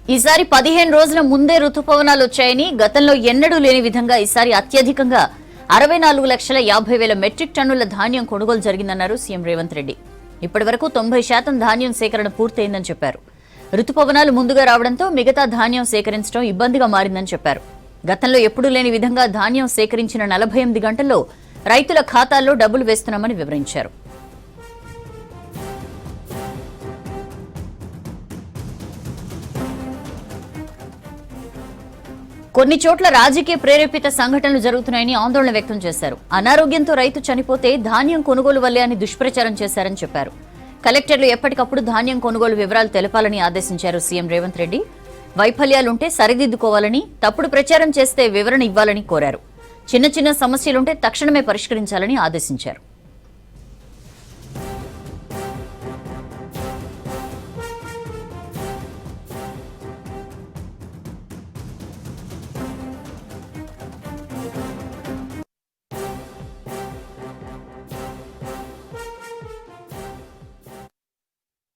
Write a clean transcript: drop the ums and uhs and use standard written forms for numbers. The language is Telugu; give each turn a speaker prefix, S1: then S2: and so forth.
S1: ఈసారి 15 రోజుల ముందే రుతుపవనాలు వచ్చాయని, గతంలో ఎన్నడూ లేని విధంగా ఈసారి అత్యధికంగా 64,50,000 మెట్రిక్ టన్నుల ధాన్యం కొనుగోలు జరిగిందన్నారు సీఎం రేవంత్ రెడ్డి. ఇప్పటివరకు 90% ధాన్యం సేకరణ పూర్తయిందని చెప్పారు. రుతుపవనాలు ముందుగా రావడంతో మిగతా ధాన్యం సేకరించడం ఇబ్బందిగా మారిందని చెప్పారు. గతంలో ఎప్పుడూ లేని విధంగా ధాన్యం సేకరించిన 48 గంటల్లో రైతుల ఖాతాల్లో డబ్బులు వేస్తున్నామని వివరించారు. కొన్ని చోట్ల రాజకీయ ప్రేరేపిత సంఘటనలు జరుగుతున్నాయని ఆందోళన వ్యక్తం చేశారు. అనారోగ్యంతో రైతు చనిపోతే ధాన్యం కొనుగోలు వల్లే అని దుష్ప్రచారం చేశారని చెప్పారు. కలెక్టర్లు ఎప్పటికప్పుడు ధాన్యం కొనుగోలు వివరాలు తెలపాలని ఆదేశించారు సీఎం రేవంత్ రెడ్డి. వైఫల్యాలుంటే సరిదిద్దుకోవాలని, తప్పుడు ప్రచారం చేస్తే వివరణ ఇవ్వాలని కోరారు. చిన్న చిన్న సమస్యలుంటే తక్షణమే పరిష్కరించాలని ఆదేశించారు.